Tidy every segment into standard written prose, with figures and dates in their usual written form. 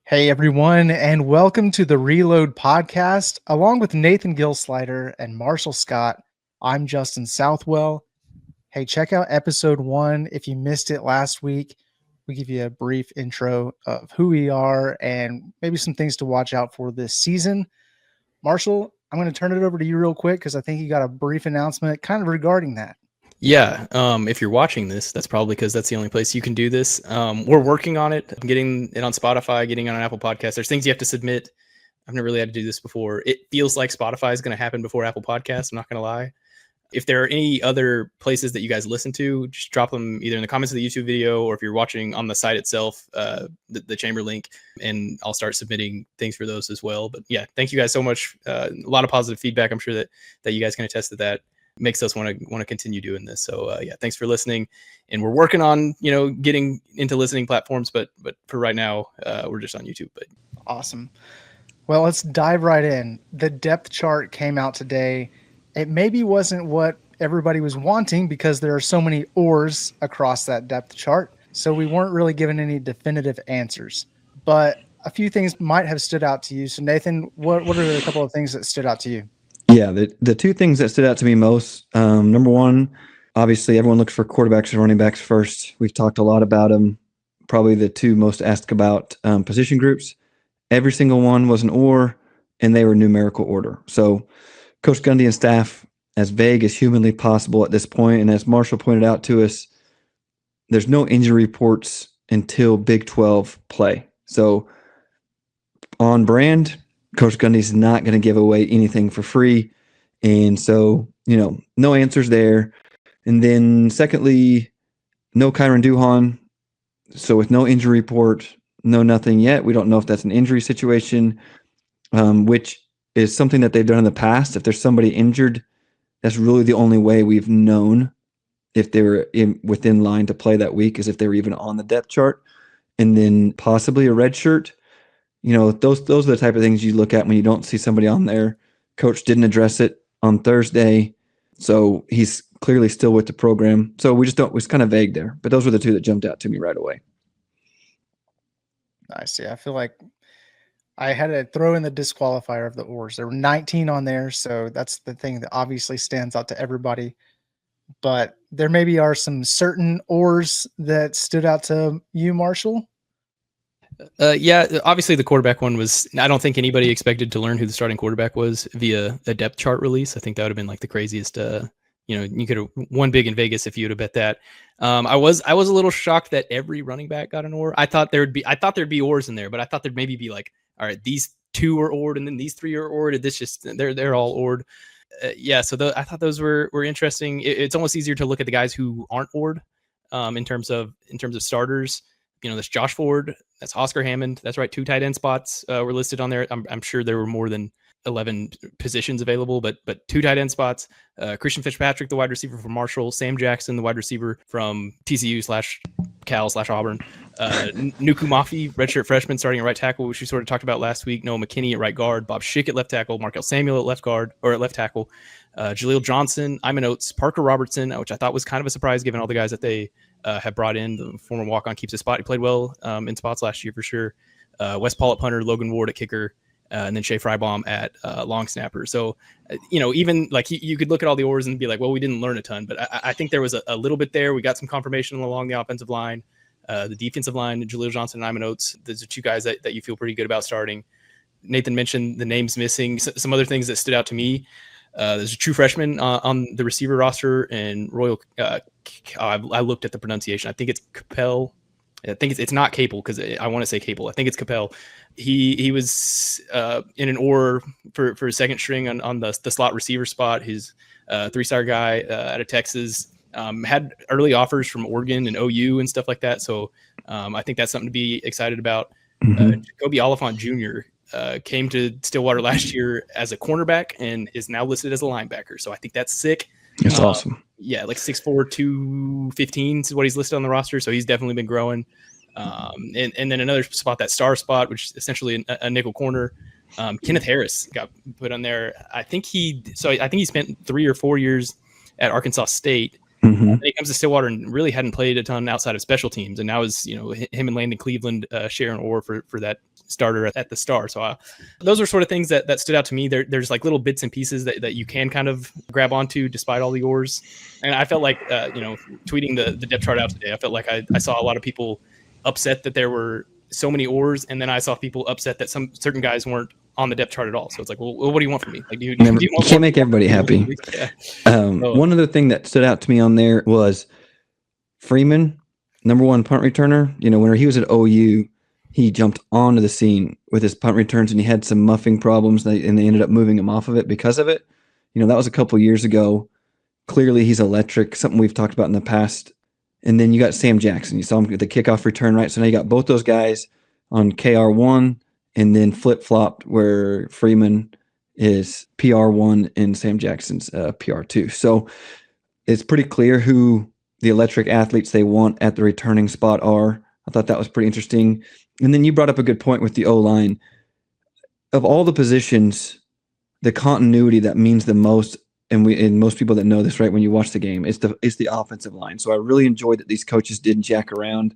Hey everyone, and welcome to the Reload podcast. Along with Nathan Gilsleider and Marshall Scott, I'm Justin Southwell. Hey, check out episode 1 if you missed it last week. We give you a brief intro of who we are and maybe some things to watch out for this season. Marshall, I'm going to turn it over to you real quick because I think you got a brief announcement kind of regarding that. Yeah, if you're watching this, that's probably because that's the only place you can do this. We're working on it, getting it on Spotify, getting on an Apple Podcast. There's things you have to submit. I've never really had to do this before. It feels like Spotify is going to happen before Apple Podcasts. I'm not going to lie. If there are any other places that you guys listen to, just drop them either in the comments of the YouTube video or if you're watching on the site itself, the chamber link, and I'll start submitting things for those as well. But yeah, thank you guys so much. A lot of positive feedback. I'm sure that you guys can attest to that. Makes us want to continue doing this. So yeah, thanks for listening. And we're working on, getting into listening platforms, but for right now, we're just on YouTube. But awesome. Well, let's dive right in. The depth chart came out today. It maybe wasn't what everybody was wanting because there are so many oars across that depth chart. So we weren't really given any definitive answers, but a few things might have stood out to you. So Nathan, what are a couple of things that stood out to you? Yeah, the two things that stood out to me most, number one, obviously everyone looks for quarterbacks and running backs first. We've talked a lot about them, probably the two most asked about position groups. Every single one was an or, and they were numerical order. So Coach Gundy and staff, as vague as humanly possible at this point, and as Marshall pointed out to us, there's no injury reports until Big 12 play. So on brand, Coach Gundy's not going to give away anything for free. And so, no answers there. And then secondly, no Kyron Duhan. So with no injury report, no nothing yet. We don't know if that's an injury situation, which is something that they've done in the past. If there's somebody injured, that's really the only way we've known if they were within line to play that week is if they were even on the depth chart. And then possibly a red shirt. Those are the type of things you look at when you don't see somebody on there. Coach didn't address it on Thursday, so he's clearly still with the program. So we just don't. It's kind of vague there. But those were the two that jumped out to me right away. Nice. Yeah, I feel like I had to throw in the disqualifier of the oars. There were 19 on there, so that's the thing that obviously stands out to everybody. But there maybe are some certain oars that stood out to you, Marshall. Yeah, obviously the quarterback one was, I don't think anybody expected to learn who the starting quarterback was via a depth chart release. I think that would have been like the craziest, you could have won big in Vegas if you would have bet that. I was a little shocked that every running back got an oar. I thought there'd be oars in there, but I thought there'd maybe be like, all right, these two are oared and then these three are oared. This just, they're all oared. Yeah. So I thought those were interesting. It's almost easier to look at the guys who aren't oared in terms of starters. That's Josh Ford, that's Oscar Hammond. That's right. 2 tight end spots were listed on there. I'm sure there were more than 11 positions available, but 2 tight end spots. Christian Fitzpatrick, the wide receiver from Marshall. Sam Jackson, the wide receiver from TCU/Cal/Auburn. Nuku Mafi, redshirt freshman, starting at right tackle, which we sort of talked about last week. Noah McKinney at right guard. Bob Schick at left tackle. Markel Samuel at left guard or at left tackle. Jaleel Johnson, Iman Oates, Parker Robertson, which I thought was kind of a surprise given all the guys that they have brought in. The former walk-on keeps his spot. He played well in spots last year for sure. Wes Paul at punter, Logan Ward at kicker, and then Shea Frybaum at long snapper. So, even like you could look at all the oars and be like, well, we didn't learn a ton, but I think there was a little bit there. We got some confirmation along the offensive line, the defensive line, Jaleel Johnson and Iman Oates. Those are 2 guys that you feel pretty good about starting. Nathan mentioned the names missing. Some other things that stood out to me. There's a true freshman on the receiver roster, and Royal. I looked at the pronunciation. I think it's Capel. I think it's not Capel because I want to say Capel. I think it's Capel. He was in an oar for his second string on the slot receiver spot. His 3-star guy out of Texas had early offers from Oregon and OU and stuff like that. So I think that's something to be excited about. Jacoby Oliphant Jr. Came to Stillwater last year as a cornerback and is now listed as a linebacker. So I think that's sick. That's awesome. Yeah, like 6'4", 215 is what he's listed on the roster. So he's definitely been growing. And then another spot, that star spot, which is essentially a nickel corner. Kenneth Harris got put on there. I think he spent 3 or 4 years at Arkansas State. Mhm. Then he comes to Stillwater and really hadn't played a ton outside of special teams, and now is him and Landon Cleveland sharing ore for that starter at the Star. So those are sort of things that stood out to me. There's like little bits and pieces that you can kind of grab onto despite all the ores. And I felt like tweeting the depth chart out today, I felt like I saw a lot of people upset that there were so many ores, and then I saw people upset that some certain guys weren't on the depth chart at all. So it's like, well, what do you want from me? Like, do you You want can't make everybody happy. Yeah. One other thing that stood out to me on there was Freeman, number one punt returner. When he was at OU, he jumped onto the scene with his punt returns, and he had some muffing problems, and they ended up moving him off of it because of it. That was a couple years ago. Clearly, he's electric, something we've talked about in the past. And then you got Sam Jackson. You saw him get the kickoff return, right? So now you got both those guys on KR1, and then flip-flopped where Freeman is PR1 and Sam Jackson's PR2. So it's pretty clear who the electric athletes they want at the returning spot are. I thought that was pretty interesting. And then you brought up a good point with the O-line. Of all the positions, the continuity that means the most, and most people that know this, right, when you watch the game, it's the offensive line. So I really enjoyed that these coaches didn't jack around.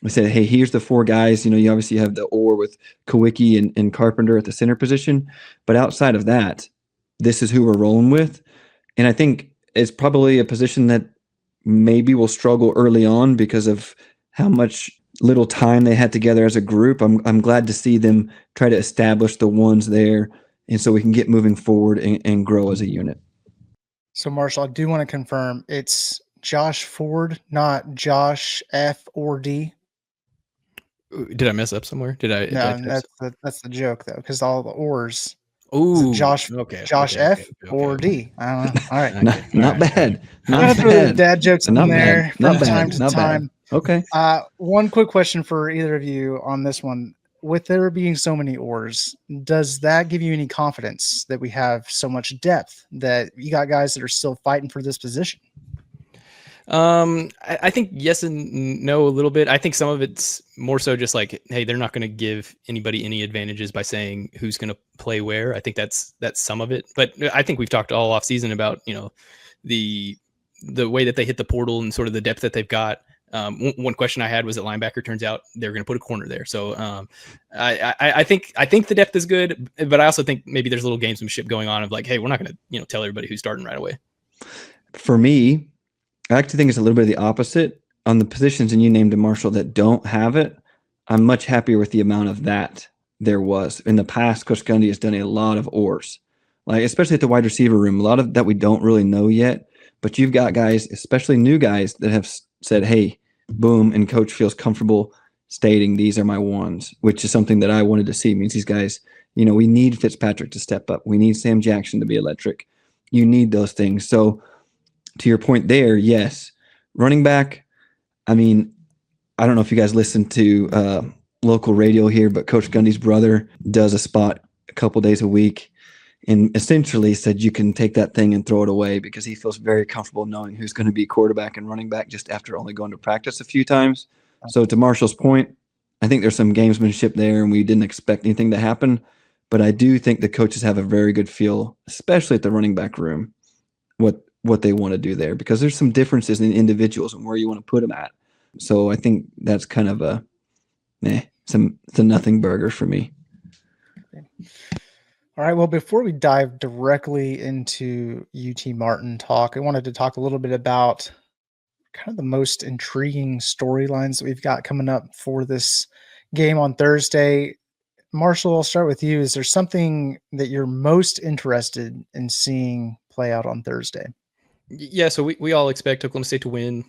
I said, hey, here's the four guys. You obviously have the ore with Kowicki and Carpenter at the center position. But outside of that, this is who we're rolling with. And I think it's probably a position that maybe will struggle early on because of how much little time they had together as a group. I'm glad to see them try to establish the ones there, and so we can get moving forward and grow as a unit. So, Marshall, I do want to confirm it's Josh Ford, not Josh F or D. Did I mess up somewhere? No, that's the joke though, because all the ors. Oh, Josh. Okay. Josh okay, F okay, or okay. D. I don't know. All right. Not bad. I'm Not gonna throw the bad. dad jokes in Not there bad. from Not time bad. to Not time. bad. Okay. One quick question for either of you on this one. With there being so many ors, does that give you any confidence that we have so much depth that you got guys that are still fighting for this position? I think yes and no a little bit. I think some of it's more so just like, hey, they're not going to give anybody any advantages by saying who's going to play where. I think that's some of it. But I think we've talked all off season about, the way that they hit the portal and sort of the depth that they've got. One question I had was at linebacker. Turns out they're going to put a corner there. So I think the depth is good, but I also think maybe there's a little gamesmanship going on of like, hey, we're not going to tell everybody who's starting right away. For me, I actually think it's a little bit of the opposite. On the positions, and you named them, Marshall, that don't have it, I'm much happier with the amount of that there was. In the past, Coach Gundy has done a lot of ors, like especially at the wide receiver room, a lot of that we don't really know yet. But you've got guys, especially new guys, that have said, hey, boom, and Coach feels comfortable stating these are my ones, which is something that I wanted to see. It means these guys, we need Fitzpatrick to step up. We need Sam Jackson to be electric. You need those things. So to your point there, yes. Running back, I mean, I don't know if you guys listen to local radio here, but Coach Gundy's brother does a spot a couple days a week and essentially said you can take that thing and throw it away because he feels very comfortable knowing who's going to be quarterback and running back just after only going to practice a few times. So to Marshall's point, I think there's some gamesmanship there and we didn't expect anything to happen. But I do think the coaches have a very good feel, especially at the running back room, what they want to do there, because there's some differences in individuals and where you want to put them at. So I think that's kind of it's a nothing burger for me. All right. Well, before we dive directly into UT Martin talk, I wanted to talk a little bit about kind of the most intriguing storylines that we've got coming up for this game on Thursday. Marshall, I'll start with you. Is there something that you're most interested in seeing play out on Thursday? Yeah, so we all expect Oklahoma State to win,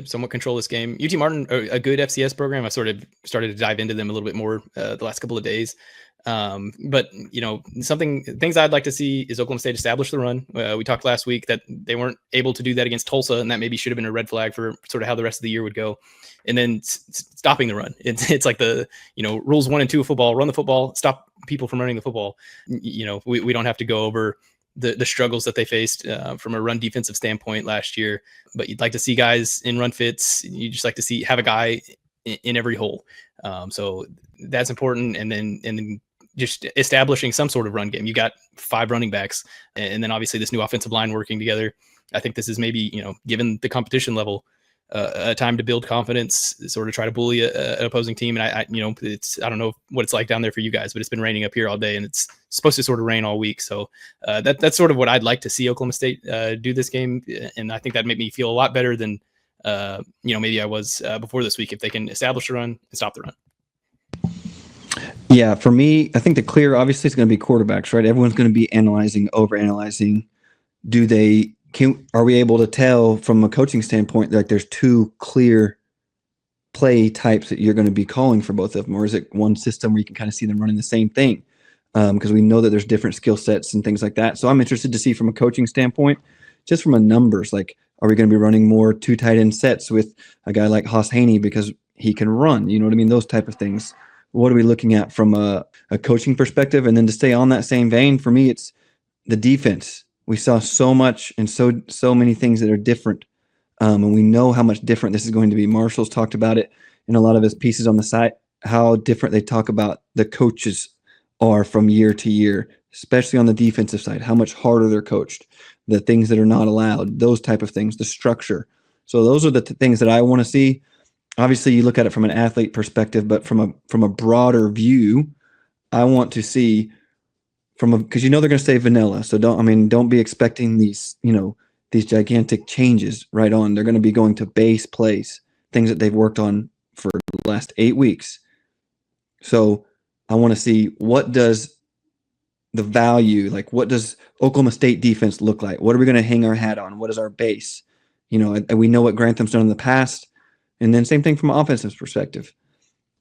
somewhat control this game. UT Martin, a good FCS program. I sort of started to dive into them a little bit more the last couple of days. But things I'd like to see is Oklahoma State establish the run. We talked last week that they weren't able to do that against Tulsa, and that maybe should have been a red flag for sort of how the rest of the year would go. And then stopping the run. It's like the rules 1 and 2 of football: run the football, stop people from running the football. We don't have to go over the struggles that they faced from a run defensive standpoint last year, but you'd like to see guys in run fits. You just like to have a guy in every hole. So that's important. And then just establishing some sort of run game. You got 5 running backs, and then obviously this new offensive line working together. I think this is maybe, given the competition level, a time to build confidence, sort of try to bully an opposing team. And I don't know what it's like down there for you guys, but it's been raining up here all day, and it's supposed to sort of rain all week. So that's sort of what I'd like to see Oklahoma State do this game. And I think that made me feel a lot better than, maybe I was before this week, if they can establish a run and stop the run. Yeah, for me, I think the clear, obviously, is going to be quarterbacks, right? Everyone's going to be overanalyzing. Are we able to tell from a coaching standpoint, like there's two clear play types that you're going to be calling for both of them? Or is it one system where you can kind of see them running the same thing? Because we know that there's different skill sets and things like that. So I'm interested to see from a coaching standpoint, just from a numbers, like, are we going to be running more 2 tight end sets with a guy like Haas Haney because he can run? You know what I mean? Those type of things. What are we looking at from a coaching perspective? And then to stay on that same vein, for me, it's the defense. We saw so much and so many things that are different. And we know how much different this is going to be. Marshall's talked about it in a lot of his pieces on the site, how different they talk about the coaches are from year to year, especially on the defensive side, how much harder they're coached, the things that are not allowed, those type of things, the structure. So those are the things that I want to see. Obviously, you look at it from an athlete perspective, but from a broader view, I want to see because they're going to stay vanilla. So don't be expecting these gigantic changes right on. They're going to be going to base plays, things that they've worked on for the last 8 weeks. So I want to see, what does the value, like what does Oklahoma State defense look like? What are we going to hang our hat on? What is our base? We know what Grantham's done in the past. And then same thing from an offensive perspective.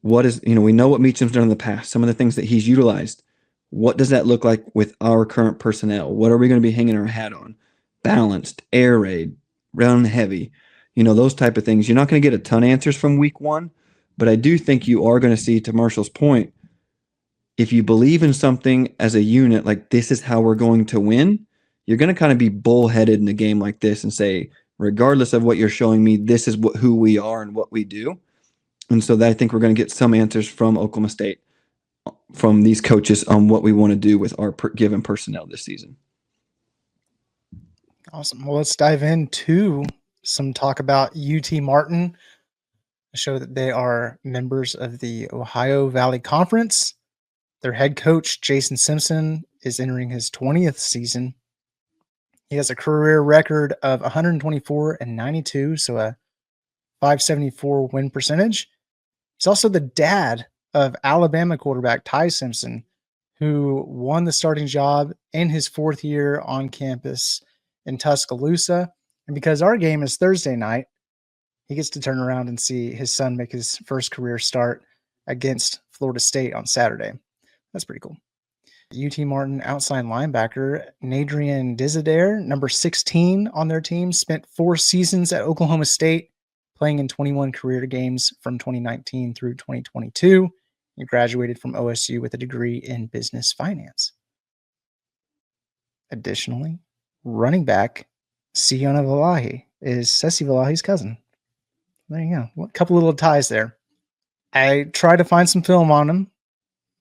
We know what Meacham's done in the past, some of the things that he's utilized. What does that look like with our current personnel? What are we going to be hanging our hat on? Balanced, air raid, run heavy, those type of things. You're not going to get a ton of answers from week 1, but I do think you are going to see, to Marshall's point, if you believe in something as a unit, like this is how we're going to win, you're going to kind of be bullheaded in a game like this and say, regardless of what you're showing me, this is who we are and what we do. And so I think we're going to get some answers from Oklahoma State, from these coaches, on what we want to do with our given personnel this season. Awesome. Well, let's dive into some talk about UT Martin, a show that they are members of the Ohio Valley Conference. Their head coach, Jason Simpson, is entering his 20th season. He has a career record of 124-92, so a 574 win percentage. He's also the dad of Alabama quarterback Ty Simpson, who won the starting job in his 4th year on campus in Tuscaloosa. And because our game is Thursday night, he gets to turn around and see his son make his first career start against Florida State on Saturday. That's pretty cool. UT Martin outside linebacker Nadrian Desidaire, number 16 on their team, spent 4 seasons at Oklahoma State, playing in 21 career games from 2019 through 2022. He graduated from OSU with a degree in business finance. Additionally, running back Siona Valahi is Ceci Valahi's cousin. There you go. A couple little ties there. I tried to find some film on him.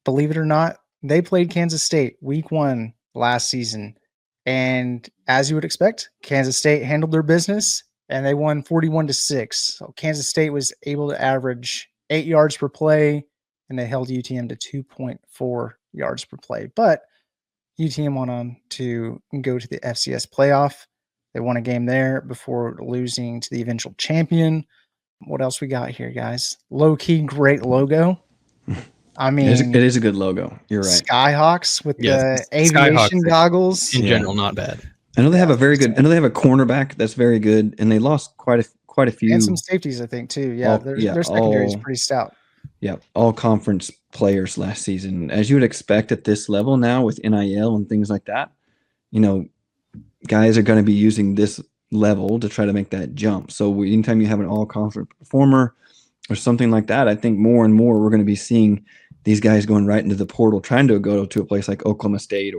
Believe it or not, they played Kansas State week 1 last season. And as you would expect, Kansas State handled their business and they won 41-6. So Kansas State was able to average 8 yards per play, and they held UTM to 2.4 yards per play. But UTM went on to go to the FCS playoff. They won a game there before losing to the eventual champion. What else we got here, guys? Low-key great logo. I mean, it is a good logo. You're right. Skyhawks with the aviation goggles. In general, not bad. I know they have a very good. I know they have a cornerback that's very good, and they lost quite a few. And some safeties, I think, too. Yeah, their secondary is pretty stout. Yeah, all conference players last season, as you would expect at this level now with NIL and things like that. Guys are going to be using this level to try to make that jump. So anytime you have an all-conference performer or something like that, I think more and more we're going to be seeing these guys going right into the portal, trying to go to a place like Oklahoma State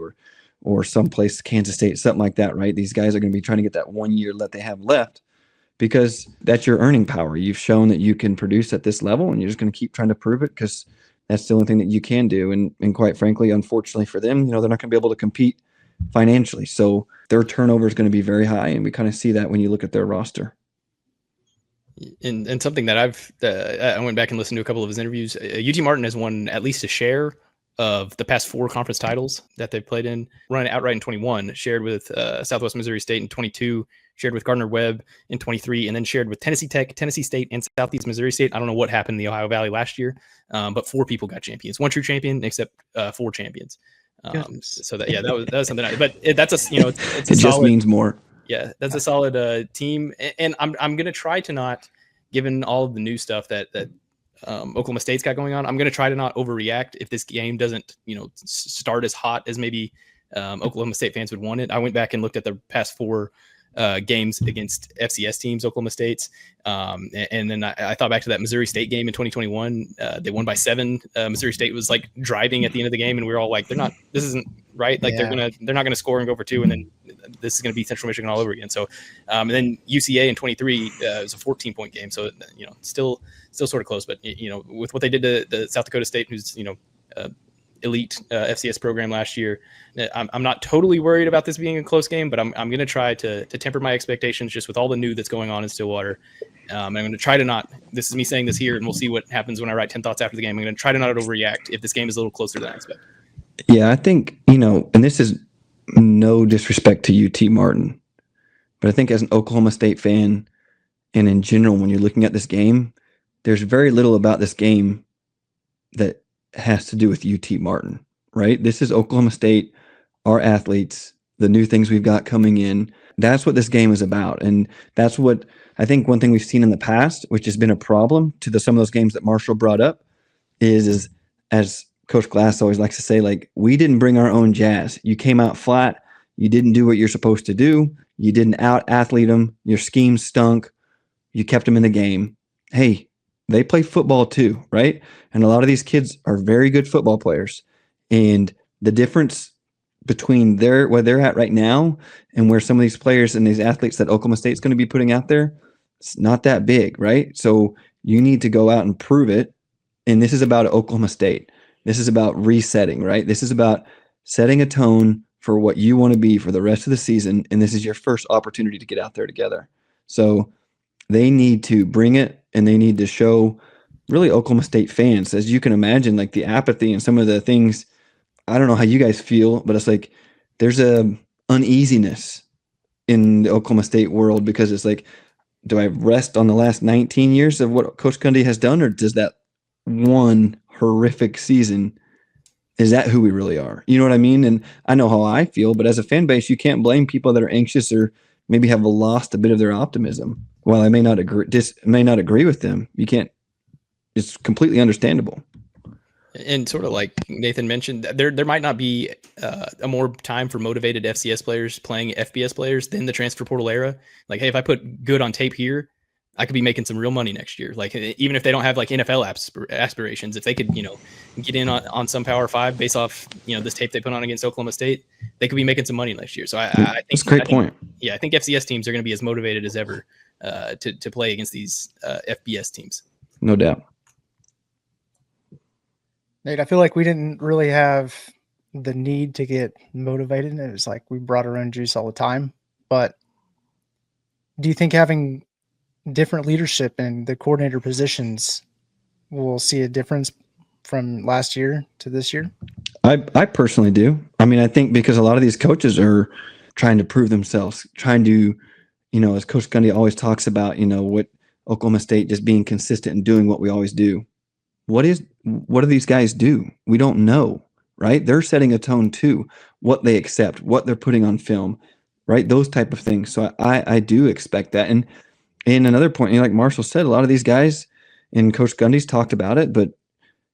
or someplace, Kansas State, something like that, right? These guys are going to be trying to get that 1 year that they have left, because that's your earning power. You've shown that you can produce at this level, and you're just going to keep trying to prove it, because that's the only thing that you can do. And quite frankly, unfortunately for them, they're not going to be able to compete financially. So their turnover is going to be very high, and we kind of see that when you look at their roster. And something that I went back and listened to a couple of his interviews. UT Martin has won at least a share of the past 4 conference titles that they've played in, run outright in 21, shared with Southwest Missouri State in 22, shared with Gardner-Webb in 23, and then shared with Tennessee Tech, Tennessee State, and Southeast Missouri State. I don't know what happened in the Ohio Valley last year, but 4 people got champions. 1 true champion, except 4 champions. So that was something. That's a it's a it solid, just means more. Yeah, that's a solid team, and I'm gonna try to not, given all of the new stuff that Oklahoma State's got going on, I'm gonna try to not overreact if this game doesn't start as hot as maybe Oklahoma State fans would want it. I went back and looked at the past 4 games against FCS teams, Oklahoma State's, and then I thought back to that Missouri State game in 2021. They won by 7. Missouri State was like driving at the end of the game, and we were all like, this isn't right. Like they're not gonna score and go for 2, and then this is gonna be Central Michigan all over again. So and then UCA in 23 was a 14-point game, so still sort of close, but with what they did to South Dakota State, who's elite FCS program last year, I'm not totally worried about this being a close game, but I'm going to try to temper my expectations just with all the new that's going on in Stillwater. I'm going to try to not, this is me saying this here, and we'll see what happens when I write 10 thoughts after the game. I'm going to try to not overreact if this game is a little closer than I expect. Yeah, I think, and this is no disrespect to UT Martin, but I think as an Oklahoma State fan and in general, when you're looking at this game, there's very little about this game that has to do with UT Martin, right? This is Oklahoma State, our athletes, the new things we've got coming in. That's what this game is about. And that's what I think one thing we've seen in the past, which has been a problem to some of those games that Marshall brought up, is as Coach Glass always likes to say, like, we didn't bring our own jazz. You came out flat. You didn't do what you're supposed to do. You didn't out-athlete them. Your scheme stunk. You kept them in the game. Hey, they play football too, right? And a lot of these kids are very good football players. And the difference between where they're at right now and where some of these players and these athletes that Oklahoma State's going to be putting out there, it's not that big, right? So you need to go out and prove it. And this is about Oklahoma State. This is about resetting, right? This is about setting a tone for what you want to be for the rest of the season. And this is your first opportunity to get out there together. So they need to bring it, and they need to show really Oklahoma State fans, as you can imagine, like the apathy and some of the things. I don't know how you guys feel, but it's like there's a uneasiness in the Oklahoma State world because it's like, do I rest on the last 19 years of what Coach Gundy has done, or does that one horrific season, is that who we really are? You know what I mean? And I know how I feel, but as a fan base, you can't blame people that are anxious or maybe have lost a bit of their optimism. While I may not agree with them, you can't. It's completely understandable. And sort of like Nathan mentioned, there might not be a more time for motivated FCS players playing FBS players than the transfer portal era. Like, hey, if I put good on tape here, I could be making some real money next year. Like, even if they don't have like NFL aspirations, if they could, get in on some Power 5 based off, this tape they put on against Oklahoma State, they could be making some money next year. So I think that's a great point. Yeah, I think FCS teams are going to be as motivated as ever to play against these FBS teams. No doubt. Nate, I feel like we didn't really have the need to get motivated. It was like we brought our own juice all the time. But do you think having different leadership in the coordinator positions will see a difference from last year to this year? I personally do. I mean, I think because a lot of these coaches are trying to prove themselves, trying to, as Coach Gundy always talks about, what Oklahoma State just being consistent and doing what we always do. What do these guys do? We don't know, right? They're setting a tone too, what they accept, what they're putting on film, right? Those type of things. So I do expect that. And another point, like Marshall said, a lot of these guys, and Coach Gundy's talked about it, but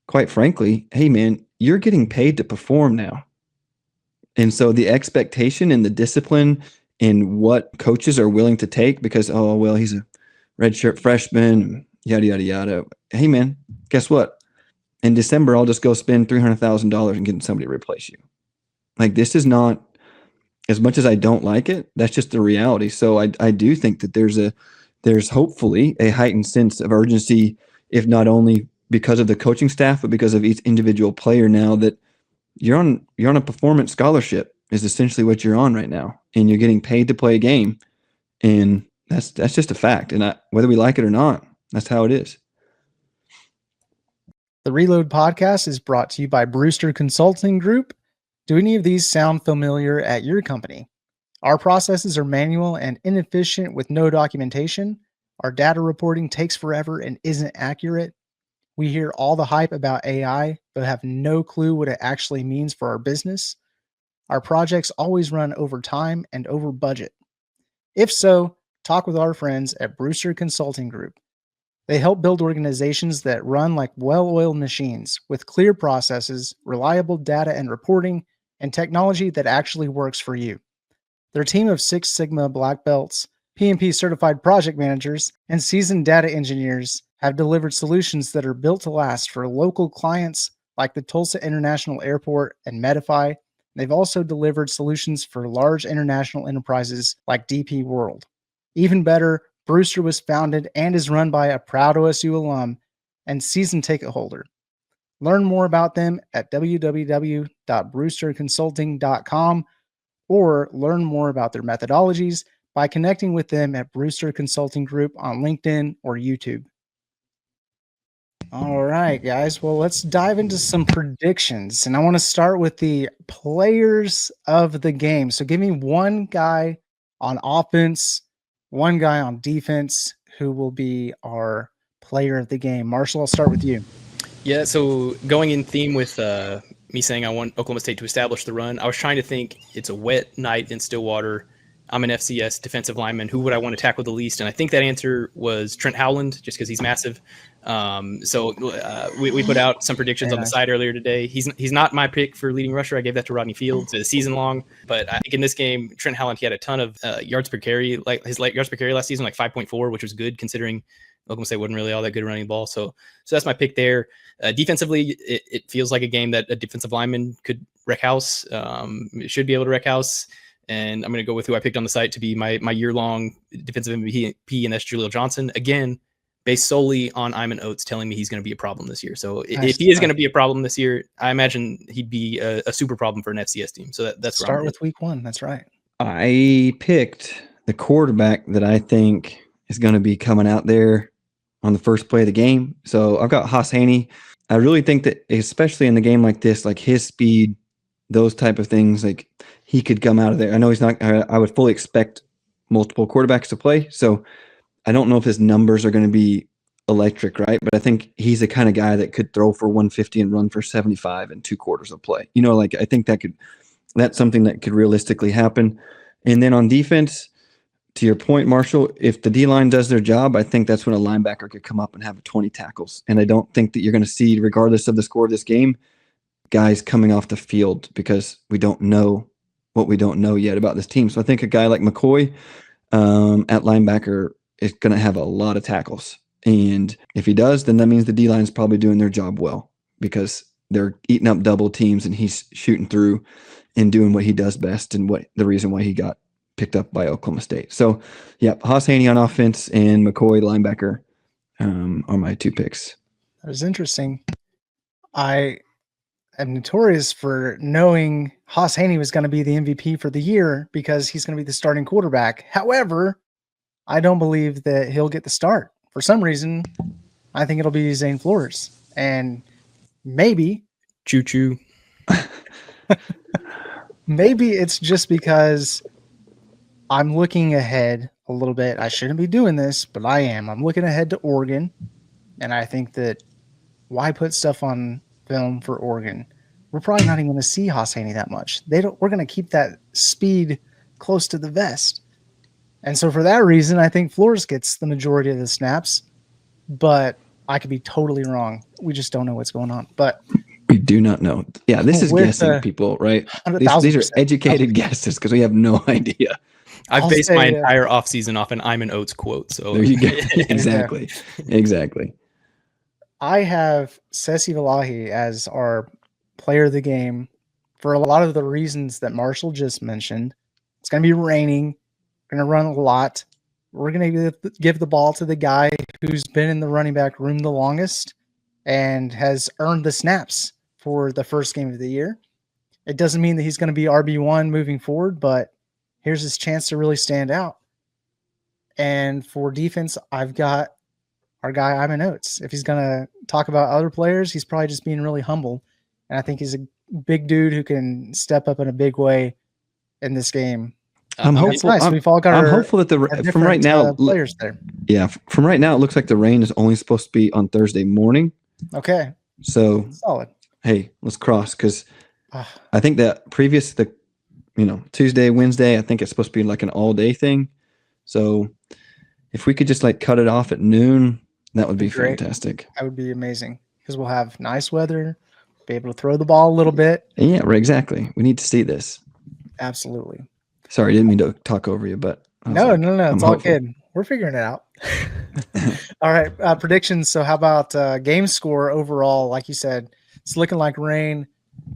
quite frankly, hey man, you're getting paid to perform now. And so the expectation and the discipline in what coaches are willing to take because, oh, well, he's a redshirt freshman, yada, yada, yada. Hey man, guess what? In December, I'll just go spend $300,000 and get somebody to replace you. Like, this is not, as much as I don't like it, that's just the reality. So I do think that there's hopefully a heightened sense of urgency, if not only because of the coaching staff, but because of each individual player now that you're on a performance scholarship. is essentially what you're on right now, and you're getting paid to play a game, and that's just a fact. And whether we like it or not, that's how it is. The Reload podcast is brought to you by Brewster Consulting Group. Do any of these sound familiar at your company? Our processes are manual and inefficient with no documentation. Our data reporting takes forever and isn't accurate. We hear all the hype about AI, but have no clue what it actually means for our business. Our projects always run over time and over budget. If so, talk with our friends at Brewster Consulting Group. They help build organizations that run like well-oiled machines with clear processes, reliable data and reporting, and technology that actually works for you. Their team of Six Sigma black belts, PMP certified project managers, and seasoned data engineers have delivered solutions that are built to last for local clients like the Tulsa International Airport and Medify. They've also delivered solutions for large international enterprises like DP World. Even better, Brewster was founded and is run by a proud OSU alum and season ticket holder. Learn more about them at www.brewsterconsulting.com or learn more about their methodologies by connecting with them at Brewster Consulting Group on LinkedIn or YouTube. All right, guys. Well, let's dive into some predictions. And I want to start with the players of the game. So give me one guy on offense, one guy on defense who will be our player of the game. Marshall, I'll start with you. Yeah, so going in theme with me saying I want Oklahoma State to establish the run, I was trying to think it's a wet night in Stillwater. I'm an FCS defensive lineman. Who would I want to tackle the least? And I think that answer was Trent Howland, just because he's massive. We put out some predictions on the side earlier today. He's not my pick for leading rusher. I gave that to Rodney Fields season long. But I think in this game, Trent Howland, he had a ton of yards per carry. Like his yards per carry last season, like 5.4, which was good considering Oklahoma State wasn't really all that good running the ball. So that's my pick there. Defensively, it feels like a game that a defensive lineman could wreck house. Should be able to wreck house. And I'm going to go with who I picked on the site to be my year-long defensive MVP, and that's Jaleel Johnson. Again, based solely on Iman Oates telling me he's going to be a problem this year. So if he is going to be a problem this year, I imagine he'd be a super problem for an FCS team. So that's where start with week one. That's right. I picked the quarterback that I think is going to be coming out there on the first play of the game. So I've got Haas Haney. I really think that, especially in the game like this, like his speed, those type of things, like he could come out of there. I know he's not, I would fully expect multiple quarterbacks to play. So I don't know if his numbers are going to be electric, right? But I think he's the kind of guy that could throw for 150 and run for 75 in 2 quarters of play. You know, like I think that's something that could realistically happen. And then on defense, to your point, Marshall, if the D-line does their job, I think that's when a linebacker could come up and have 20 tackles. And I don't think that you're going to see, regardless of the score of this game, guys coming off the field because we don't know what we don't know yet about this team. So I think a guy like McCoy at linebacker is going to have a lot of tackles. And if he does, then that means the D-line is probably doing their job well because they're eating up double teams and he's shooting through and doing what he does best and what the reason why he got picked up by Oklahoma State. So, yeah, Haas Haney on offense and McCoy linebacker are my 2 picks. That was interesting. I am notorious for knowing Haas Haney was going to be the MVP for the year because he's going to be the starting quarterback. However, I don't believe that he'll get the start. For some reason, I think it'll be Zane Flores. And maybe choo-choo. Maybe it's just because I'm looking ahead a little bit. I shouldn't be doing this, but I am. I'm looking ahead to Oregon, and I think that why put stuff on film for Oregon? We're probably not even going to see Haas Haney that much. We're going to keep that speed close to the vest. And so for that reason, I think Flores gets the majority of the snaps, but I could be totally wrong. We just don't know what's going on. But we do not know. Yeah, this is guessing, people, right? These are educated guesses because we have no idea. I've based my entire offseason off an Iman Oates quote. So there you go. Exactly. Exactly. I have Sesi Valahi as our player of the game for a lot of the reasons that Marshall just mentioned. It's going to be raining. We're going to run a lot. We're going to give the ball to the guy who's been in the running back room the longest and has earned the snaps for the first game of the year. It doesn't mean that he's going to be RB1 moving forward, but here's his chance to really stand out. And for defense, I've got our guy Ivan Oates. If he's going to talk about other players, he's probably just being really humble. And I think he's a big dude who can step up in a big way in this game. I'm hopeful. Nice. We've all got I'm hopeful that from right now players there. Yeah, from right now, it looks like the rain is only supposed to be on Thursday morning. Okay. So solid. Hey, let's cross, because I think that Tuesday, Wednesday, I think it's supposed to be like an all day thing. So if we could just like cut it off at noon, that would be fantastic. That would be amazing, because we'll have nice weather, be able to throw the ball a little bit. Yeah, right, exactly. We need to see this. Absolutely. Sorry, I didn't mean to talk over you, but no, it's all good. We're figuring it out. All right, predictions. So how about game score overall? Like you said, it's looking like rain.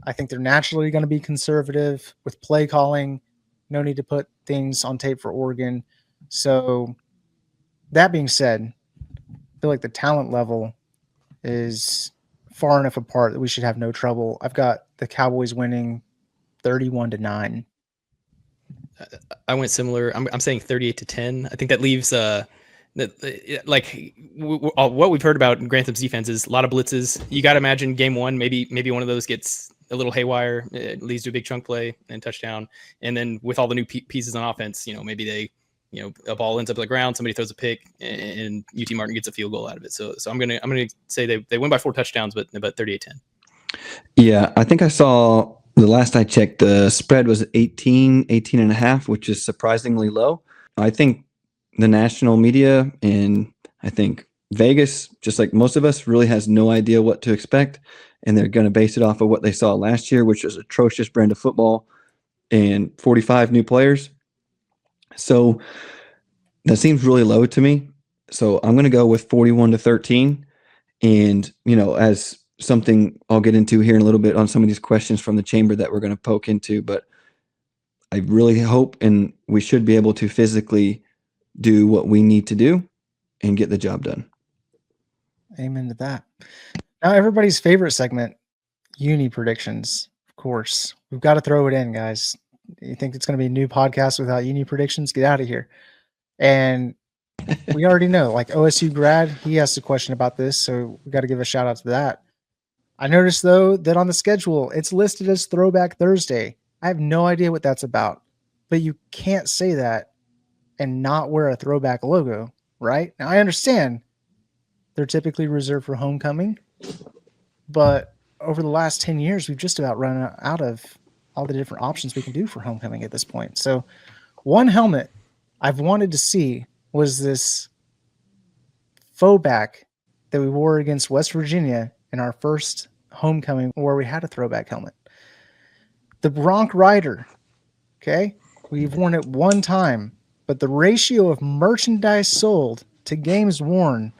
I think they're naturally going to be conservative with play calling. No need to put things on tape for Oregon. So that being said, I feel like the talent level is far enough apart that we should have no trouble. I've got the Cowboys winning 31-9. I went similar. I'm saying 38-10. I think that leaves what we've heard about Grantham's defense is a lot of blitzes. You got to imagine game one, maybe one of those gets a little haywire. It leads to a big chunk play and touchdown. And then with all the new pieces on offense, maybe they, a ball ends up on the ground, somebody throws a pick, and UT Martin gets a field goal out of it. So I'm gonna say they win by 4 touchdowns, but 38-10. Yeah, I think I saw the last I checked, the spread was 18.5, which is surprisingly low. I think the national media and I think Vegas, just like most of us, really has no idea what to expect. And they're going to base it off of what they saw last year, which was an atrocious brand of football and 45 new players. So that seems really low to me. So I'm going to go with 41-13. And, as something I'll get into here in a little bit on some of these questions from the chamber that we're going to poke into, but I really hope and we should be able to physically do what we need to do and get the job done. Amen to that. Now, everybody's favorite segment, uni predictions. Of course, we've got to throw it in, guys. You think it's going to be a new podcast without uni predictions? Get out of here. And we already know, like OSU grad, he asked a question about this, so we got to give a shout out to that. I noticed, though, that on the schedule, it's listed as Throwback Thursday. I have no idea what that's about, but you can't say that and not wear a throwback logo, right? Now, I understand they're typically reserved for homecoming, but over the last 10 years, we've just about run out of all the different options we can do for homecoming at this point. So one helmet I've wanted to see was this faux back that we wore against West Virginia in our first homecoming where we had a throwback helmet. The Bronc Rider, okay? We've worn it one time, but the ratio of merchandise sold to games worn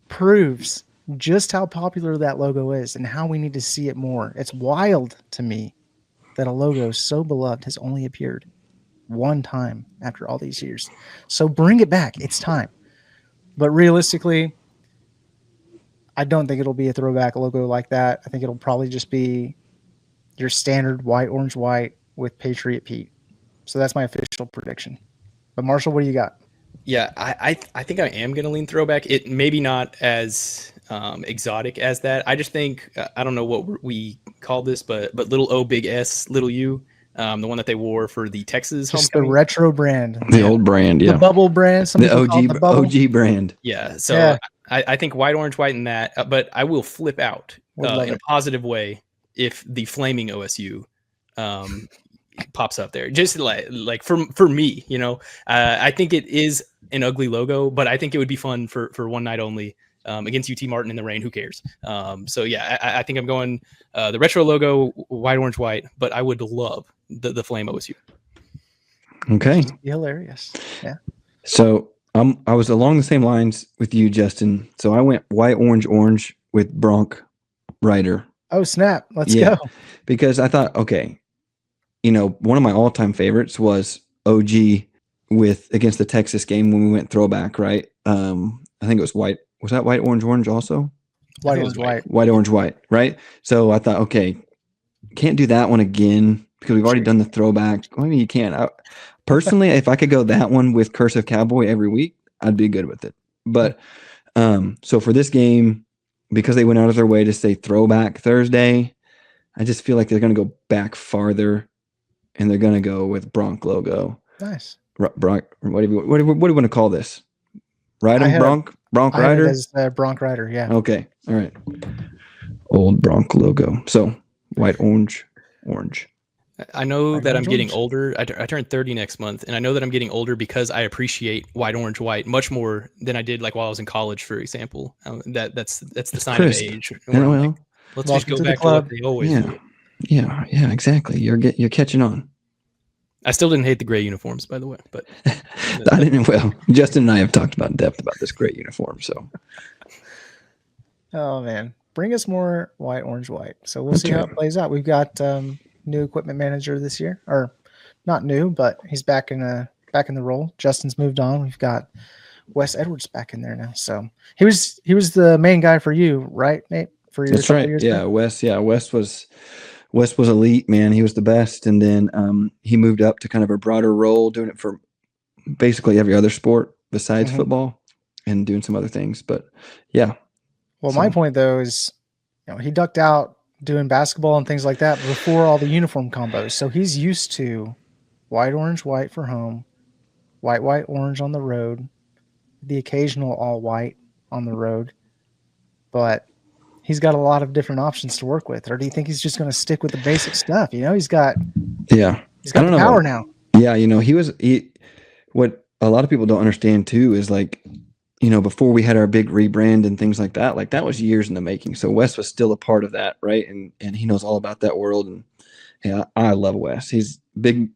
proves just how popular that logo is and how we need to see it more. It's wild to me that a logo so beloved has only appeared one time after all these years. So bring it back. It's time. But realistically, I don't think it'll be a throwback logo like that. I think it'll probably just be your standard white, orange, white with Patriot Pete. So that's my official prediction. But Marshall, what do you got? Yeah, I think I am going to lean throwback. It maybe not as exotic as that. I just think, I don't know what we call this, but little O, big S, little U, the one that they wore for the Texas just homecoming. The retro brand. The old brand, yeah. The bubble brand. The OG brand. Yeah, so I think white, orange, white in that, but I will flip out in a positive way if the flaming OSU pops up there. Just like for me, I think it is an ugly logo, but I think it would be fun for one night only against UT Martin in the rain. Who cares? So yeah, I think I'm going the retro logo, white, orange, white, but I would love the flame OSU. Okay. Hilarious. Yeah. So I was along the same lines with you, Justin. So I went white, orange, orange with Bronc Rider. Oh, snap. Let's go. Because I thought, okay, one of my all-time favorites was OG against the Texas game when we went throwback, right? I think it was white. Was that white, orange, orange also? White, orange, white. White, orange, white, right? So I thought, okay, can't do that one again because we've already done the throwback. I mean, you can't. Personally, if I could go that one with Cursive Cowboy every week, I'd be good with it. But so for this game, because they went out of their way to say Throwback Thursday, I just feel like they're going to go back farther, and they're going to go with Bronc logo. Nice. Bronc. What do you want to call this? Ride 'em, Bronc I had it Rider. as Bronc Rider. Yeah. Okay. All right. Old Bronc logo. So white, orange. I know White, that I'm orange, getting orange. older. I turn 30 next month, and I know that I'm getting older because I appreciate white, orange, white much more than I did like while I was in college, for example. That's the sign crisp. of age. Yeah, Where I'm well, like, let's welcome just to go the back to what club. they always Yeah. do. Yeah, exactly. You're catching on. I still didn't hate the gray uniforms, by the way, but I didn't. Well, Justin and I have talked about in depth about this great uniform. So Oh man, bring us more white, orange, white. So we'll That's see how right. it plays out. We've got new equipment manager this year, or not new, but he's back in the role. Justin's moved on. We've got Wes Edwards back in there now. So he was the main guy for you, right, Nate? For your that's couple right. years Yeah, Wes. Yeah, Wes was elite, man. He was the best, and then he moved up to kind of a broader role, doing it for basically every other sport besides Mhm. football, and doing some other things. But yeah. Well, So- my point though is, he ducked out doing basketball and things like that before all the uniform combos. So he's used to white, orange, white for home, white, white, orange on the road, the occasional all white on the road. But he's got a lot of different options to work with. Or do you think he's just going to stick with the basic stuff? He's got Yeah. he's got the power now. Yeah, what a lot of people don't understand too is like, before we had our big rebrand and things like that was years in the making. So Wes was still a part of that, right? And he knows all about that world. And yeah, I love Wes. He's big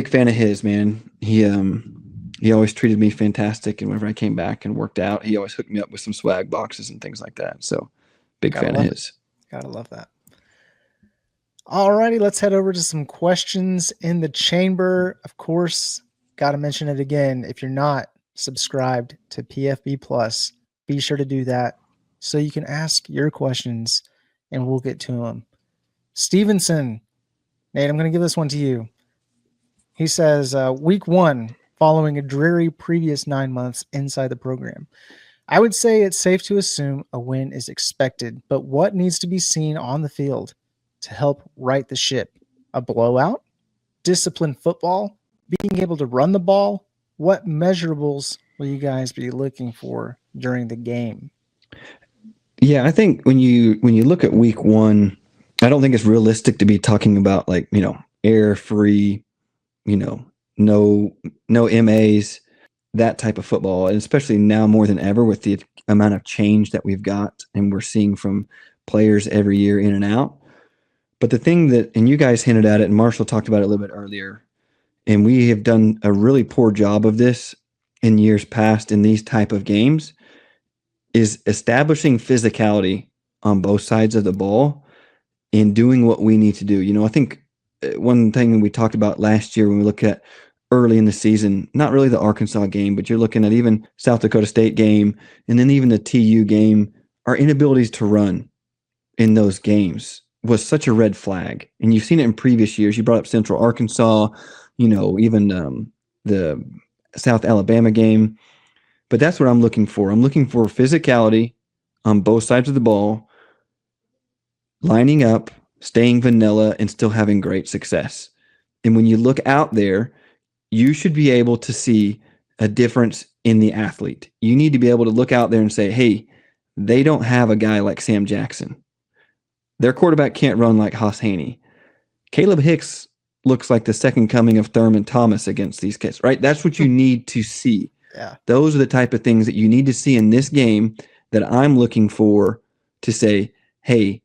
fan of his, man. He always treated me fantastic, and whenever I came back and worked out, he always hooked me up with some swag boxes and things like that. So big fan of his. Gotta love that. Alrighty, let's head over to some questions in the chamber. Of course, gotta mention it again. If you're not subscribed to PFB Plus, be sure to do that so you can ask your questions and we'll get to them. Stevenson, Nate, I'm going to give this one to you. He says, week 1, following a dreary previous 9 months inside the program. I would say it's safe to assume a win is expected, but what needs to be seen on the field to help right the ship? A blowout? Disciplined football? Being able to run the ball? What measurables will you guys be looking for during the game? Yeah, I think when you look at week 1, I don't think it's realistic to be talking about like, air free, no MAs, that type of football, and especially now more than ever with the amount of change that we've got and we're seeing from players every year in and out. But the thing and you guys hinted at it, and Marshall talked about it a little bit earlier, and we have done a really poor job of this in years past in these type of games, is establishing physicality on both sides of the ball and doing what we need to do. I think one thing we talked about last year when we look at early in the season, not really the Arkansas game, but you're looking at even South Dakota State game and then even the TU game, our inabilities to run in those games was such a red flag. And you've seen it in previous years. You brought up Central Arkansas, even the South Alabama game. But that's what I'm looking for. I'm looking for physicality on both sides of the ball, lining up, staying vanilla, and still having great success. And when you look out there, you should be able to see a difference in the athlete. You need to be able to look out there and say, hey, they don't have a guy like Sam Jackson. Their quarterback can't run like Haas Haney. Caleb Hicks looks like the second coming of Thurman Thomas against these kids, right? That's what you need to see. Yeah. Those are the type of things that you need to see in this game that I'm looking for to say, hey,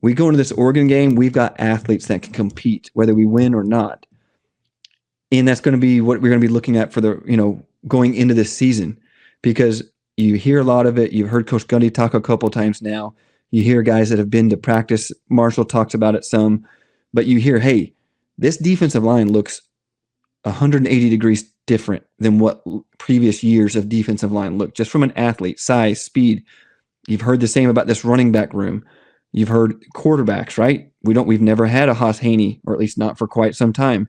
we go into this Oregon game, we've got athletes that can compete, whether we win or not. And that's going to be what we're going to be looking at for going into this season, because you hear a lot of it. You've heard Coach Gundy talk a couple times now. You hear guys that have been to practice. Marshall talks about it some, but you hear, hey, this defensive line looks 180 degrees different than what previous years of defensive line looked, just from an athlete, size, speed. You've heard the same about this running back room. You've heard quarterbacks, right? We've never had a Haas Haney, or at least not for quite some time,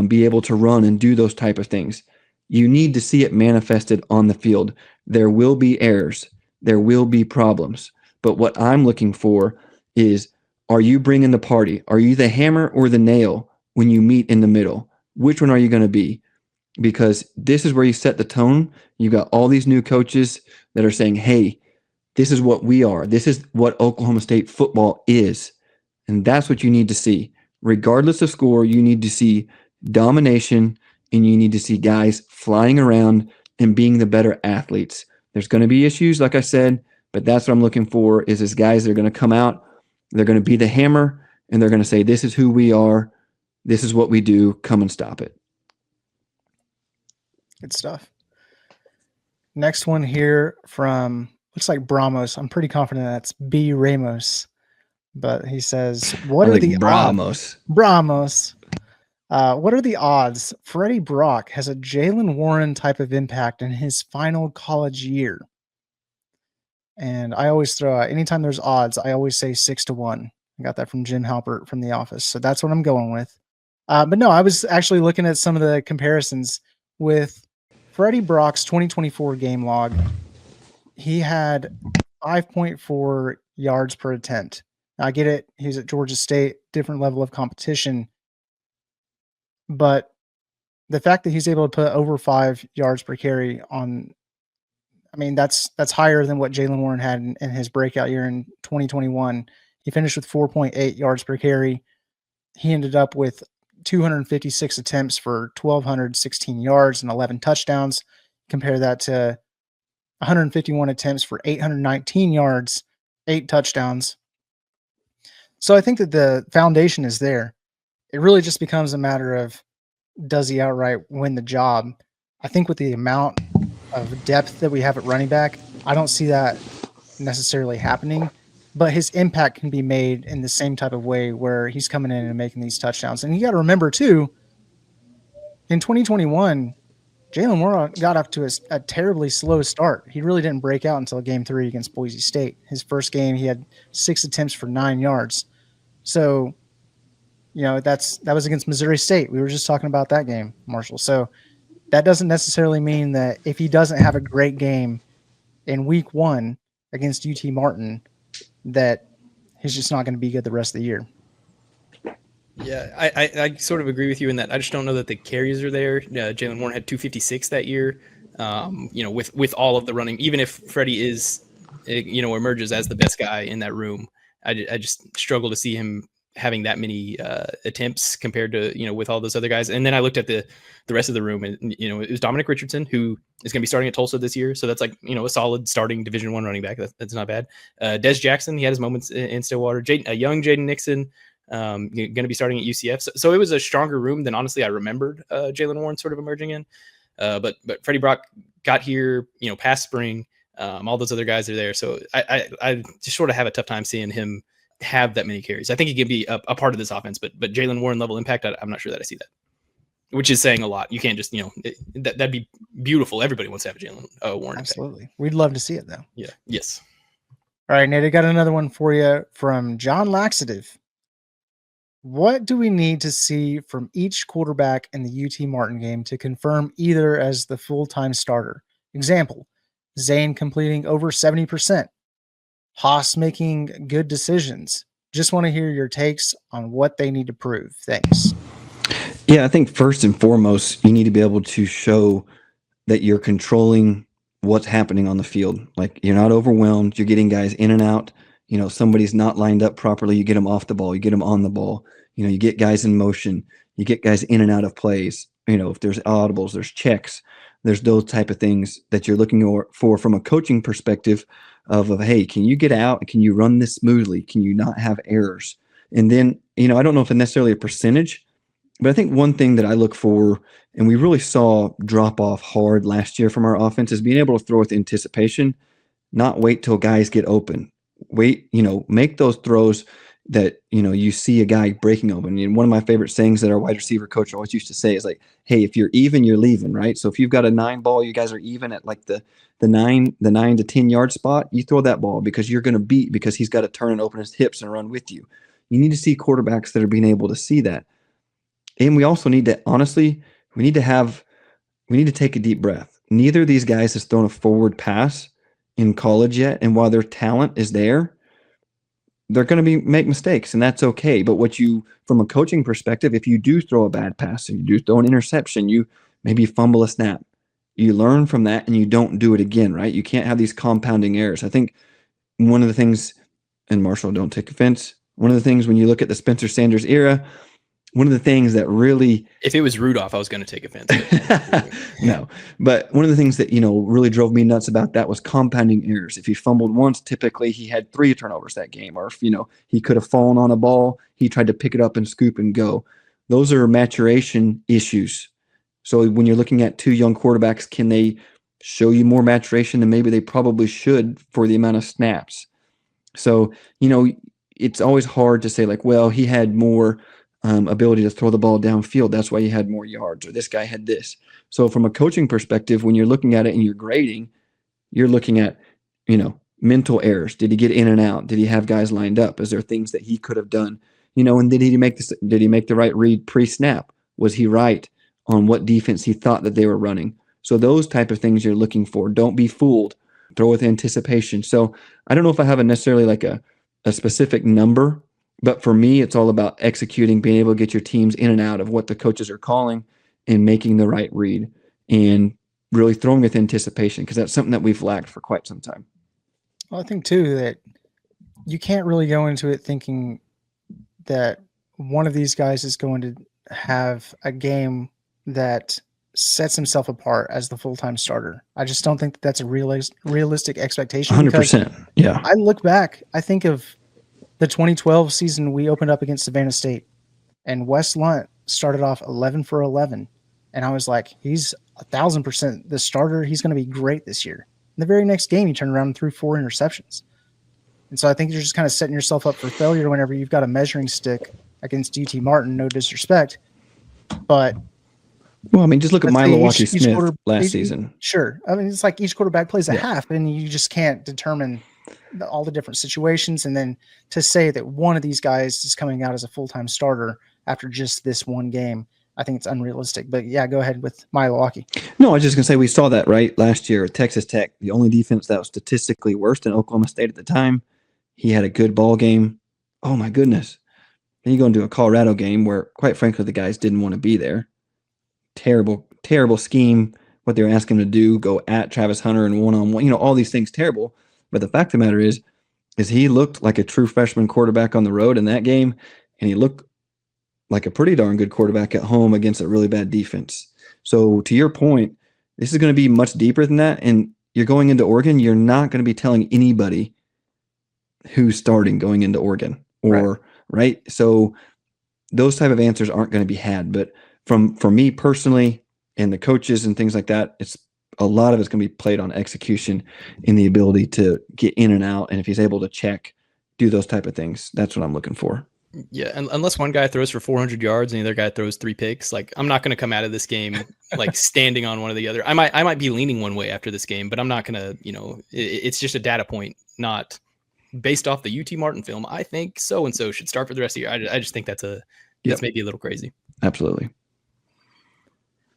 be able to run and do those type of things. You need to see it manifested on the field. There will be errors. There will be problems. But what I'm looking for is, are you bringing the party? Are you the hammer or the nail when you meet in the middle? Which one are you going to be? Because this is where you set the tone. You got all these new coaches that are saying, hey, this is what we are. This is what Oklahoma State football is. And that's what you need to see. Regardless of score, you need to see domination, and you need to see guys flying around and being the better athletes. There's going to be issues, like I said, but that's what I'm looking for is guys that are going to come out, they're going to be the hammer, and they're going to say, this is who we are, this is what we do, come and stop it. Good stuff. Next one here from, looks like Bramos. I'm pretty confident that's B. Ramos. But he says, what are the Bramos? Bramos. What are the odds Freddie Brock has a Jaylen Warren type of impact in his final college year? And I always throw out, anytime there's odds, I always say 6-1. I got that from Jim Halpert from The Office. So that's what I'm going with. But no, I was actually looking at some of the comparisons with Freddie Brock's 2024 game log. He had 5.4 yards per attempt. Now, I get it. He's at Georgia State, different level of competition. But the fact that he's able to put over 5 yards per carry on, I mean, that's higher than what Jaylen Warren had in his breakout year in 2021. He finished with 4.8 yards per carry. He ended up with 256 attempts for 1,216 yards and 11 touchdowns. Compare that to 151 attempts for 819 yards, 8 touchdowns. So I think that the foundation is there. It really just becomes a matter of, does he outright win the job? I think with the amount of depth that we have at running back, I don't see that necessarily happening, but his impact can be made in the same type of way where he's coming in and making these touchdowns. And you got to remember too, in 2021, Jaylen Warren got off to a terribly slow start. He really didn't break out until game 3 against Boise State. His first game, he had 6 attempts for 9 yards. So, you know, that was against Missouri State. We were just talking about that game, Marshall. So that doesn't necessarily mean that if he doesn't have a great game in week 1 against UT Martin, that he's just not going to be good the rest of the year. Yeah, I sort of agree with you in that. I just don't know that the carries are there. Jaylen Warren had 256 that year. You know, with all of the running, even if Freddie is, you know, emerges as the best guy in that room, I just struggle to see him having that many attempts compared to, you know, with all those other guys. And then I looked at the rest of the room, and, you know, it was Dominic Richardson, who is going to be starting at Tulsa this year. So that's like, you know, a solid starting Division I running back. That's not bad. Des Jackson, he had his moments in Stillwater. A young Jaden Nixon, going to be starting at UCF. So it was a stronger room than honestly I remembered Jaylen Warren sort of emerging in. But Freddie Brock got here, you know, past spring. All those other guys are there. So I just sort of have a tough time seeing him have that many carries. I think he can be a part of this offense, but Jaylen Warren level impact, I'm not sure that I see that, which is saying a lot. You can't just, you know, that'd be beautiful. Everybody wants to have a Jaylen Warren. Absolutely. Impact. We'd love to see it though. Yeah. Yes. All right, Nate, I got another one for you from John Laxative. What do we need to see from each quarterback in the UT Martin game to confirm either as the full-time starter? Example, Zane completing over 70%. Haas making good decisions. Just want to hear your takes on what they need to prove. Thanks. Yeah, I think first and foremost, you need to be able to show that you're controlling what's happening on the field. Like, you're not overwhelmed. You're getting guys in and out. You know, somebody's not lined up properly. You get them off the ball. You get them on the ball. You know, you get guys in motion. You get guys in and out of plays. You know, if there's audibles, there's checks, there's those type of things that you're looking for from a coaching perspective of, hey, can you get out? Can you run this smoothly? Can you not have errors? And then, you know, I don't know if it's necessarily a percentage, but I think one thing that I look for, and we really saw drop off hard last year from our offense, is being able to throw with anticipation, not wait till guys get open. Wait, you know, make those throws, that, you see a guy breaking open. And one of my favorite sayings that our wide receiver coach always used to say is like, hey, if you're even, you're leaving, right? So if you've got a 9 ball, you guys are even at like the 9 to 10 yard spot, you throw that ball because you're going to beat, because he's got to turn and open his hips and run with you. You need to see quarterbacks that are being able to see that. And we also need to, honestly, we need to take a deep breath. Neither of these guys has thrown a forward pass in college yet. And while their talent is there, they're going to make mistakes, and that's okay. But from a coaching perspective, if you do throw a bad pass, or you do throw an interception, you maybe fumble a snap, you learn from that and you don't do it again, right? You can't have these compounding errors. I think one of the things, and Marshall, don't take offense, one of the things when you look at the Spencer Sanders era, one of the things that really, if it was Rudolph, I was going to take offense. No, but one of the things that, really drove me nuts about that was compounding errors. If he fumbled once, typically he had 3 turnovers that game, or if, he could have fallen on a ball, he tried to pick it up and scoop and go. Those are maturation issues. So when you're looking at 2 young quarterbacks, can they show you more maturation than maybe they probably should for the amount of snaps? So, it's always hard to say like, well, he had more ability to throw the ball downfield, that's why he had more yards, or this guy had this. So from a coaching perspective, when you're looking at it and you're grading, you're looking at, mental errors. Did he get in and out? Did he have guys lined up? Is there things that he could have done? And did he make the right read pre-snap? Was he right on what defense he thought that they were running? So those type of things you're looking for. Don't be fooled. Throw with anticipation. So I don't know if I have necessarily like a specific number, but for me, it's all about executing, being able to get your teams in and out of what the coaches are calling and making the right read and really throwing with anticipation, because that's something that we've lacked for quite some time. Well, I think too that you can't really go into it thinking that one of these guys is going to have a game that sets himself apart as the full-time starter. I just don't think that's a realistic expectation. 100%. Yeah. I look back, I think of the 2012 season we opened up against Savannah State, and Wes Lunt started off 11 for 11. And I was like, he's 1,000% the starter. He's going to be great this year. In the very next game, he turned around and threw 4 interceptions. And so I think you're just kind of setting yourself up for failure whenever you've got a measuring stick against UT Martin, no disrespect. But well, I mean, just look at Milwaukee Smith last season. Sure. I mean, it's like each quarterback plays a half, and you just can't determine all the different situations. And then to say that one of these guys is coming out as a full-time starter after just this one game, I think it's unrealistic. But yeah, go ahead with Milwaukee. No, I was just going to say we saw that right last year at Texas Tech, the only defense that was statistically worse than Oklahoma State at the time. He had a good ball game. Oh my goodness. Then you go into a Colorado game where, quite frankly, the guys didn't want to be there. Terrible scheme, what they were asking him to do, go at Travis Hunter and one-on-one, all these things terrible. But the fact of the matter is he looked like a true freshman quarterback on the road in that game, and he looked like a pretty darn good quarterback at home against a really bad defense. So to your point, this is going to be much deeper than that, and you're going into Oregon, you're not going to be telling anybody who's starting going into Oregon, or right? So those type of answers aren't going to be had. But for me personally and the coaches and things like that, it's a lot of it's going to be played on execution and the ability to get in and out. And if he's able to check, do those type of things, that's what I'm looking for. Yeah, and unless one guy throws for 400 yards and the other guy throws 3 picks, like I'm not going to come out of this game like standing on one or the other. I might be leaning one way after this game, but I'm not going to, it's just a data point, not based off the UT Martin film. I think so and so should start for the rest of the year. I just think that's maybe a little crazy. Absolutely.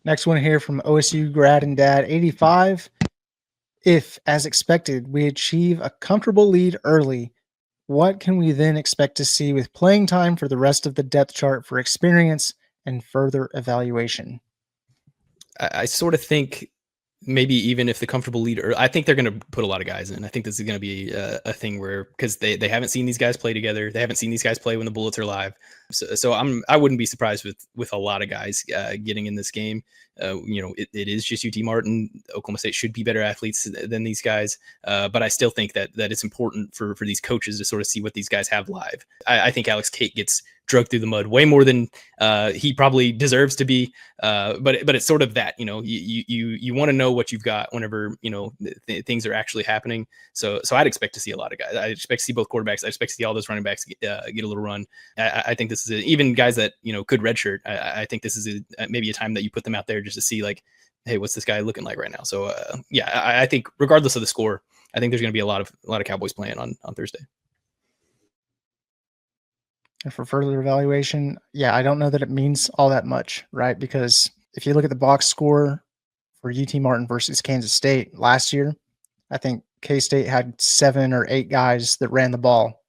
Next one here from OSU grad and dad 85. If, as expected, we achieve a comfortable lead early, what can we then expect to see with playing time for the rest of the depth chart for experience and further evaluation? I sort of think maybe even if the comfortable leader, I think they're going to put a lot of guys in. I think this is going to be a thing where, because they haven't seen these guys play together. They haven't seen these guys play when the Bullets are live. So I wouldn't be surprised with a lot of guys getting in this game. It is just UT Martin. Oklahoma State should be better athletes than these guys. But I still think that it's important for these coaches to sort of see what these guys have live. I think Alex Cate gets drugged through the mud way more than he probably deserves to be. But it's sort of that, you want to know what you've got whenever, things are actually happening. So I'd expect to see a lot of guys. I expect to see both quarterbacks. I expect to see all those running backs get a little run. I think this is even guys that, could redshirt. I think this is maybe a time that you put them out there just to see like, hey, what's this guy looking like right now? So I think regardless of the score, I think there's going to be a lot of Cowboys playing on Thursday. And for further evaluation, I don't know that it means all that much, right? Because if you look at the box score for UT Martin versus Kansas State last year, I think K-State had 7 or 8 guys that ran the ball,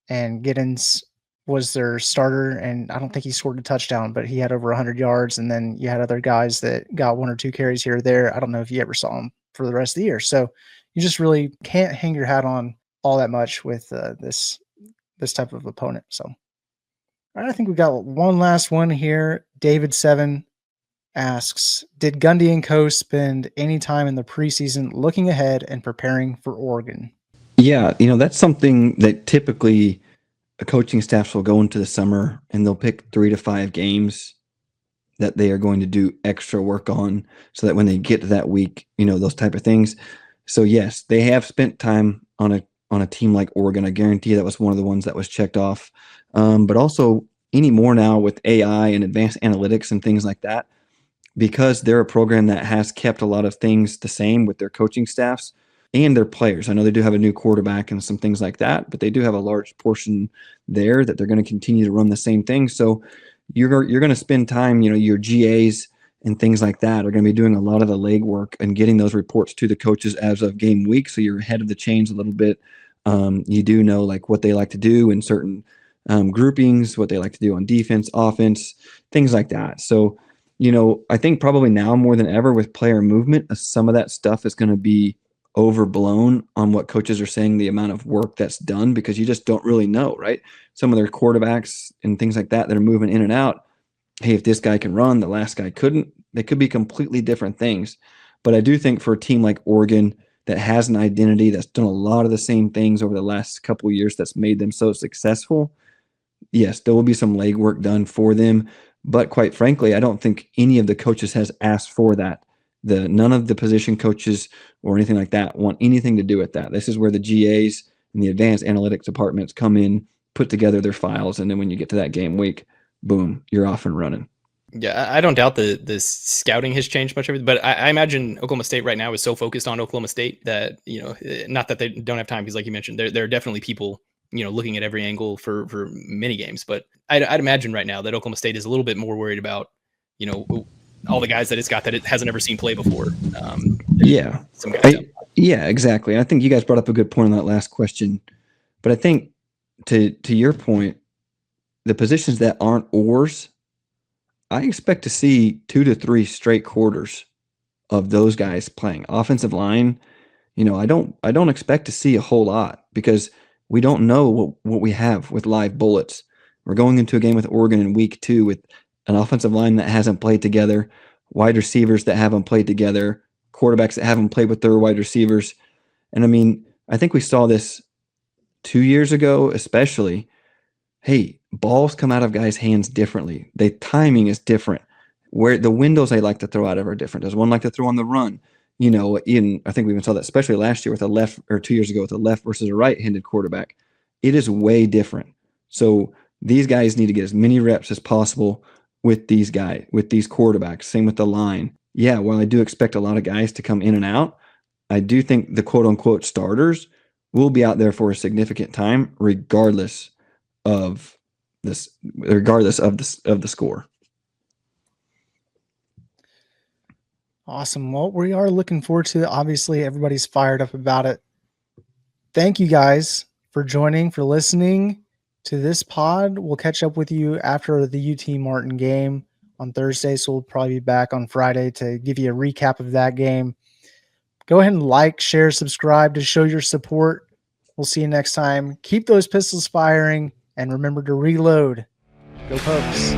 and Giddens was their starter, and I don't think he scored a touchdown, but he had over 100 yards, and then you had other guys that got 1 or 2 carries here or there. I don't know if you ever saw him for the rest of the year. So you just really can't hang your hat on all that much with this type of opponent. So all right, I think we got one last one here. David 7 asks, did Gundy and Co. spend any time in the preseason looking ahead and preparing for Oregon? Yeah, that's something that typically coaching staffs will go into the summer and they'll pick 3 to 5 games that they are going to do extra work on so that when they get to that week, those type of things. So yes, they have spent time on a team like Oregon. I guarantee that was one of the ones that was checked off. But also anymore now with AI and advanced analytics and things like that, because they're a program that has kept a lot of things the same with their coaching staffs and their players. I know they do have a new quarterback and some things like that, but they do have a large portion there that they're going to continue to run the same thing. So you're going to spend time, your GAs and things like that are going to be doing a lot of the legwork and getting those reports to the coaches as of game week. So you're ahead of the chains a little bit. You do know like what they like to do in certain groupings, what they like to do on defense, offense, things like that. So, I think probably now more than ever with player movement, some of that stuff is going to be overblown on what coaches are saying, the amount of work that's done, because you just don't really know, right? Some of their quarterbacks and things like that are moving in and out. Hey, if this guy can run, the last guy couldn't. They could be completely different things. But I do think for a team like Oregon that has an identity, that's done a lot of the same things over the last couple of years that's made them so successful, yes, there will be some legwork done for them. But quite frankly, I don't think any of the coaches has asked for that. None of the position coaches or anything like that want anything to do with that. This is where the GAs and the advanced analytics departments come in, put together their files, and then when you get to that game week, boom, you're off and running. Yeah, I don't doubt the scouting has changed much of it, but I imagine Oklahoma State right now is so focused on Oklahoma State that, not that they don't have time, because like you mentioned, there are definitely people, looking at every angle for many games. But I'd imagine right now that Oklahoma State is a little bit more worried about, all the guys that it's got that it hasn't ever seen play before. Yeah. Some guys yeah, exactly. And I think you guys brought up a good point on that last question. But I think to your point, the positions that aren't oars, I expect to see 2 to 3 straight quarters of those guys playing. Offensive line, I don't expect to see a whole lot because we don't know what we have with live bullets. We're going into a game with Oregon in week 2 with an offensive line that hasn't played together, wide receivers that haven't played together, quarterbacks that haven't played with their wide receivers. And I mean, I think we saw this 2 years ago, especially. Hey, balls come out of guys' hands differently. The timing is different. Where the windows they like to throw out of are different. Does one like to throw on the run? I think we even saw that, especially last year with a left, or 2 years ago with a left versus a right-handed quarterback. It is way different. So these guys need to get as many reps as possible with these quarterbacks. Same with the line. Yeah, while I do expect a lot of guys to come in and out, I do think the quote-unquote starters will be out there for a significant time, regardless of the score. Awesome. Well, we are looking forward to it. Obviously, everybody's fired up about it. Thank you guys for joining, for listening to this pod. We'll catch up with you after the UT Martin game on Thursday. So we'll probably be back on Friday to give you a recap of that game. Go ahead and like, share, subscribe to show your support. We'll see you next time. Keep those pistols firing and remember to reload. Go Pokes.